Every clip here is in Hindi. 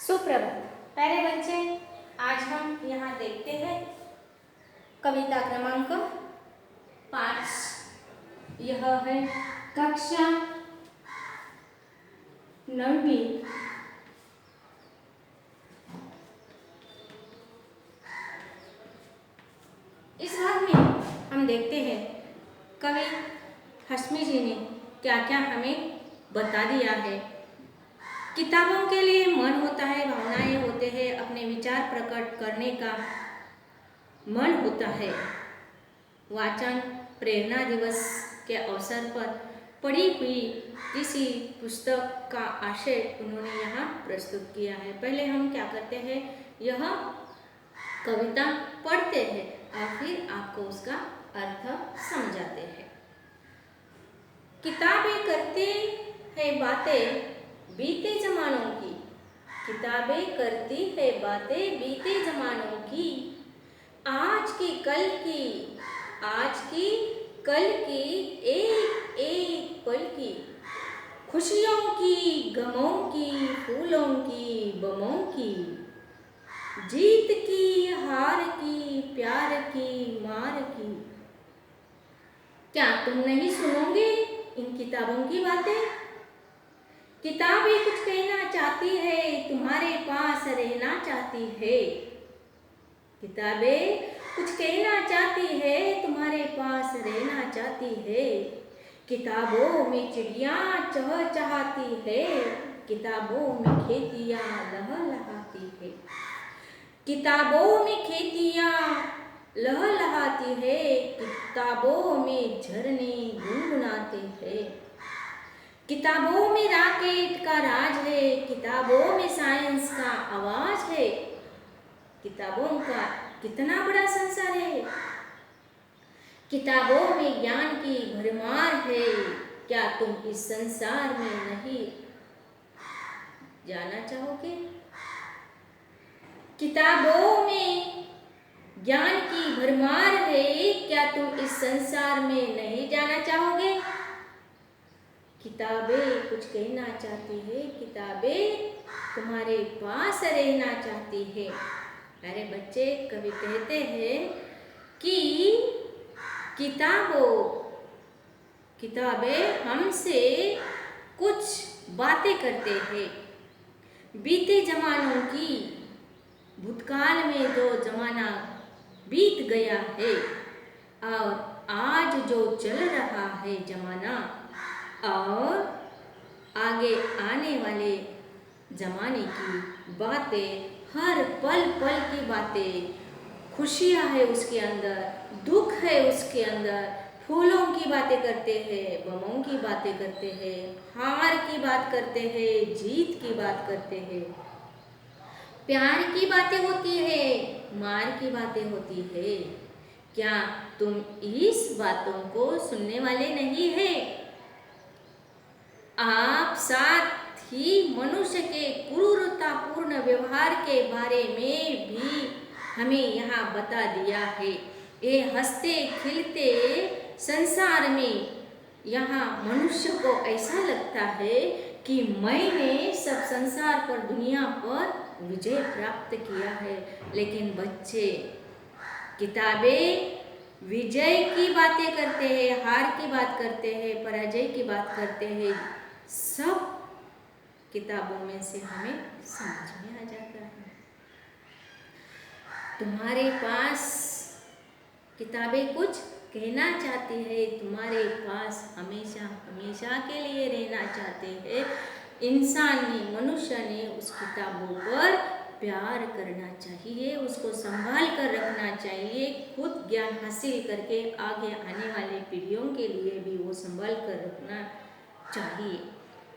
सुप्रभात प्यारे बच्चे, आज हम यहाँ देखते हैं कविता क्रमांक 5। यह है कक्षा 9वीं। इस भाग में हम देखते हैं कवि हश्मी जी ने क्या क्या हमें बता दिया है। किताबों के लिए मन होता है, भावनाएं होते हैं, अपने विचार प्रकट करने का मन होता है। वाचन प्रेरणा दिवस के अवसर पर पढ़ी हुई किसी पुस्तक का आशय उन्होंने यहाँ प्रस्तुत किया है। पहले हम क्या करते हैं, यह कविता पढ़ते हैं और फिर आपको उसका अर्थ समझाते हैं। किताबें करती है बातें बीते जमानों की, किताबें करती है बातें बीते जमानों की, आज की कल की, आज की कल की, एक एक पल की, खुशियों की, गमों की, फूलों की, बमों की, जीत की, हार की, प्यार की, मार की। क्या तुम नहीं सुनोगे इन किताबों की बातें? किताबें कुछ कहना चाहती है, तुम्हारे पास रहना चाहती है। किताबें कुछ कहना चाहती है, तुम्हारे पास रहना चाहती है। किताबों में चिड़िया चहचहाती है, किताबों में खेतियाँ लहलहाती है। किताबों में खेतियाँ लहलहाती है, किताबों में झरने गुनगुनाते हैं। किताबों में रॉकेट का राज है, किताबों में साइंस का आवाज है। किताबों का कितना बड़ा संसार है, किताबों में ज्ञान की भरमार है। क्या तुम इस संसार में नहीं जाना चाहोगे? किताबों में ज्ञान की भरमार है, क्या तुम इस संसार में नहीं जाना चाहोगे? किताबें कुछ कहना चाहती है, किताबें तुम्हारे पास रहना चाहती है। अरे बच्चे, कवि कहते हैं कि किताबें हमसे कुछ बातें करते हैं बीते जमानों की। भूतकाल में जो जमाना बीत गया है और आज जो चल रहा है जमाना, और आगे आने वाले जमाने की बातें, हर पल पल की बातें, खुशियाँ है उसके अंदर, दुख है उसके अंदर, फूलों की बातें करते हैं, बमों की बातें करते हैं, हार की बात करते हैं, जीत की बात करते हैं, प्यार की बातें होती है, मार की बातें होती है। क्या तुम इस बातों को सुनने वाले नहीं है? आप साथ ही मनुष्य के क्रूरतापूर्ण व्यवहार के बारे में भी हमें यहाँ बता दिया है। ये हंसते खिलते संसार में यहाँ मनुष्य को ऐसा लगता है कि मैंने सब संसार पर, दुनिया पर विजय प्राप्त किया है। लेकिन बच्चे, किताबें विजय की बातें करते हैं, हार की बात करते हैं, पराजय की बात करते हैं। सब किताबों में से हमें समझ में आ जाता है। तुम्हारे पास किताबें कुछ कहना चाहती है, तुम्हारे पास हमेशा हमेशा के लिए रहना चाहते हैं। इंसान ने, मनुष्य ने उस किताबों पर प्यार करना चाहिए, उसको संभाल कर रखना चाहिए, खुद ज्ञान हासिल करके आगे आने वाले पीढ़ियों के लिए भी वो संभाल कर रखना चाहिए।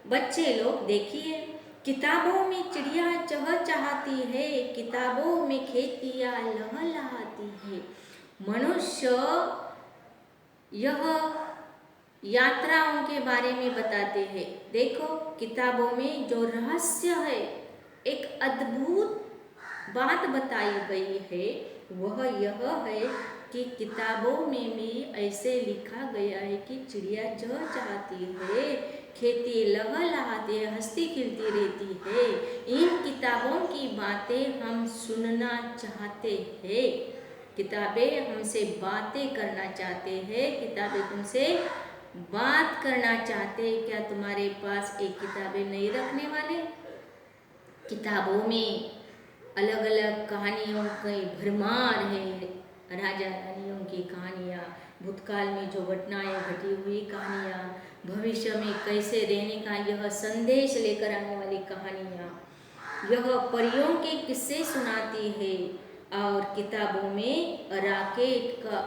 बच्चे लोग देखिए, किताबों में चिड़िया चहचहाती है, किताबों में खेतियाँ लहलहाती है। मनुष्य यह यात्राओं के बारे में बताते हैं। देखो, किताबों में जो रहस्य है, एक अद्भुत बात बताई गई है, वह यह है कि किताबों में भी ऐसे लिखा गया है कि चिड़िया चहचहाती है, खेती लहलहाती है, हंसती खिलती रहती है। इन किताबों की बातें हम सुनना चाहते हैं। किताबें हमसे बातें करना चाहते हैं, किताबें तुमसे बात करना चाहते हैं। क्या तुम्हारे पास एक किताबें नहीं रखने वाले? किताबों में अलग अलग कहानियों की भरमार है। राजा रानियों की कहानियाँ, भूतकाल में जो घटनाएं घटी हुई कहानियाँ, भविष्य में कैसे रहने का यह संदेश लेकर आने वाली कहानियाँ, यह परियों के किस्से सुनाती है। और किताबों में रॉकेट का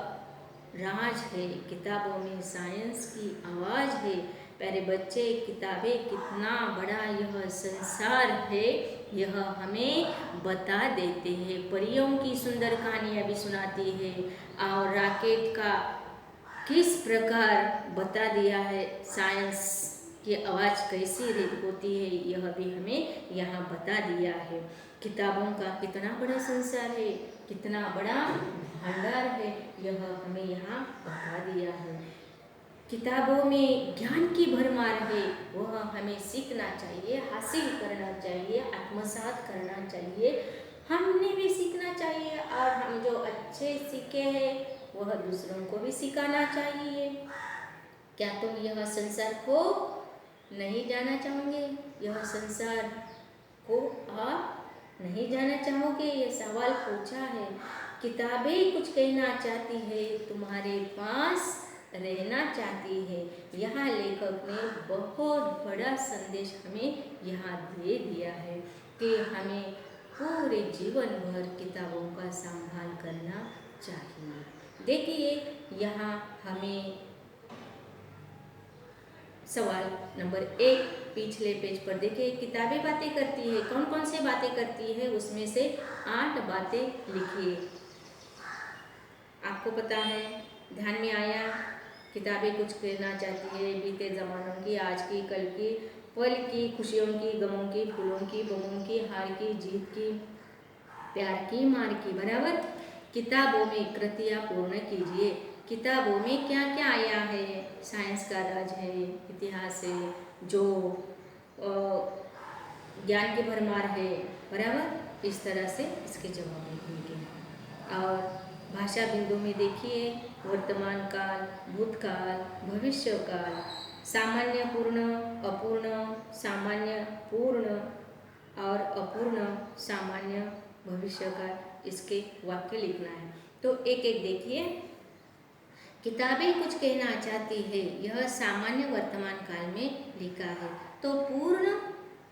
राज है, किताबों में साइंस की आवाज़ है। प्यारे बच्चे, किताबें कितना बड़ा यह संसार है यह हमें बता देते हैं। परियों की सुंदर कहानियाँ भी सुनाती है और रॉकेट का किस प्रकार बता दिया है, साइंस की आवाज़ कैसी होती है यह भी हमें यहाँ बता दिया है। किताबों का कितना बड़ा संसार है, कितना बड़ा भंडार है, यह हमें यहाँ बता दिया है। किताबों में ज्ञान की भरमार है, वह हमें सीखना चाहिए, हासिल करना चाहिए, आत्मसात करना चाहिए। हमने भी सीखना चाहिए और हम जो अच्छे सीखे हैं वह दूसरों को भी सिखाना चाहिए। क्या तुम यह संसार को नहीं जाना चाहोगे? यह संसार को आप नहीं जाना चाहोगे? यह सवाल पूछा है। किताबें कुछ कहना चाहती है, तुम्हारे पास रहना चाहती है। यहाँ लेखक ने बहुत बड़ा संदेश हमें यहाँ दे दिया है कि हमें पूरे जीवन भर किताबों का संभाल करना चाहिए। देखिए यहाँ हमें सवाल नंबर 1 पिछले पेज पर देखिए, किताबें बातें करती है, कौन कौन से बातें करती है, उसमें से 8 बातें लिखिए। आपको पता है, ध्यान में आया? किताबें कुछ कहना चाहती है, बीते ज़मानों की, आज की, कल की, पल की, खुशियों की, गमों की, फूलों की, बमों की, हार की, जीत की, प्यार की, मार की। बराबर। किताबों में कृतियाँ पूर्ण कीजिए। किताबों में क्या क्या आया है? साइंस का राज है, इतिहास है, जो ज्ञान की भरमार है। बराबर। इस तरह से इसके जवाब लिखेंगे। और भाषा बिंदु में देखिए, वर्तमान काल, भूतकाल, भविष्य काल, सामान्य पूर्ण, अपूर्ण, सामान्य पूर्ण और अपूर्ण, सामान्य, भविष्य काल, इसके वाक्य लिखना है। तो एक एक देखिए। किताबें कुछ कहना चाहती है, यह सामान्य वर्तमान काल में लिखा है। तो पूर्ण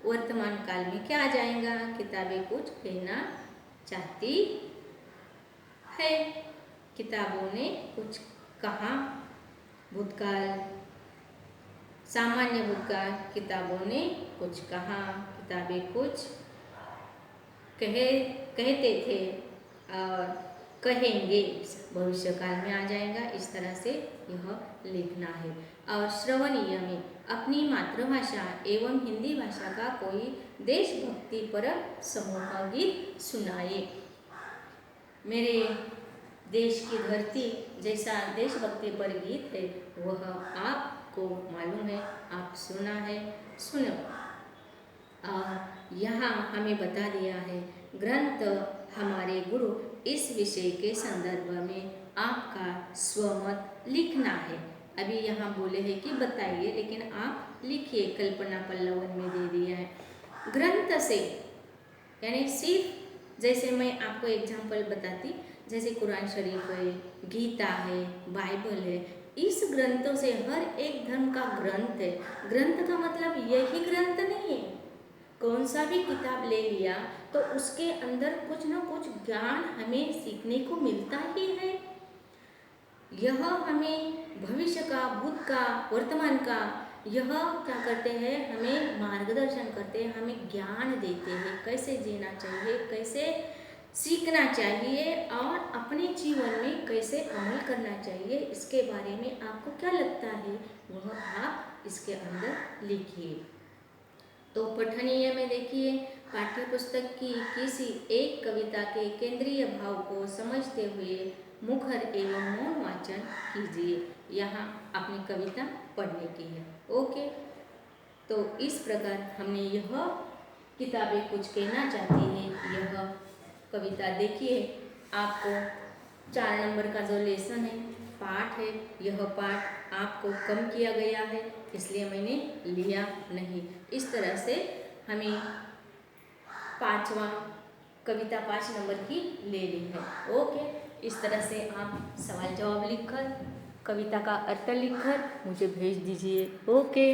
वर्तमान काल में क्या आ जाएगा? किताबें कुछ कहना चाहती है, किताबों ने कुछ कहा। भूतकाल, सामान्य भूतकाल, किताबों ने कुछ कहा, किताबें कुछ कहते थे और कहेंगे, भविष्य काल में आ जाएगा। इस तरह से यह लिखना है। और श्रवणीय में अपनी मातृभाषा एवं हिंदी भाषा का कोई देशभक्ति पर समूह गीत सुनाए। मेरे देश की धरती जैसा देशभक्ति पर गीत है वह आपको मालूम है, आप सुना है, सुनो। और यहाँ हमें बता दिया है, ग्रंथ हमारे गुरु इस विषय के संदर्भ में आपका स्वमत लिखना है। अभी यहाँ बोले हैं कि बताइए, लेकिन आप लिखिए। कल्पना पल्लवन में दे दिया है। ग्रंथ से यानी सिर्फ, जैसे मैं आपको एग्जाम्पल बताती, जैसे कुरान शरीफ है, गीता है, बाइबल है, इस ग्रंथों से हर एक धर्म का ग्रंथ है। ग्रंथ का मतलब यही ग्रंथ नहीं है। कौन सा भी किताब ले लिया तो उसके अंदर कुछ ना कुछ ज्ञान हमें सीखने को मिलता ही है। यह हमें भविष्य का, भूत का, वर्तमान का, यह क्या करते हैं? हमें मार्गदर्शन करते हैं, हमें ज्ञान देते हैं, कैसे जीना चाहिए, कैसे सीखना चाहिए और अपने जीवन में कैसे अमल करना चाहिए। इसके बारे में आपको क्या लगता है वह आप इसके अंदर लिखिए। तो पठनीय में देखिए, पाठ्य पुस्तक की किसी एक कविता के केंद्रीय भाव को समझते हुए मुखर एवं मौन वाचन कीजिए। यहाँ अपनी कविता पढ़ने की है। ओके। तो इस प्रकार हमने यह किताबें कुछ कहना चाहती है यह कविता देखिए। आपको 4 नंबर का जो लेसन है, पाठ है, यह पाठ आपको कम किया गया है, इसलिए मैंने लिया नहीं। इस तरह से हमें 5वां कविता 5 नंबर की ले ली है। ओके, इस तरह से आप सवाल जवाब लिखकर, कविता का अर्थ लिखकर मुझे भेज दीजिए। ओके।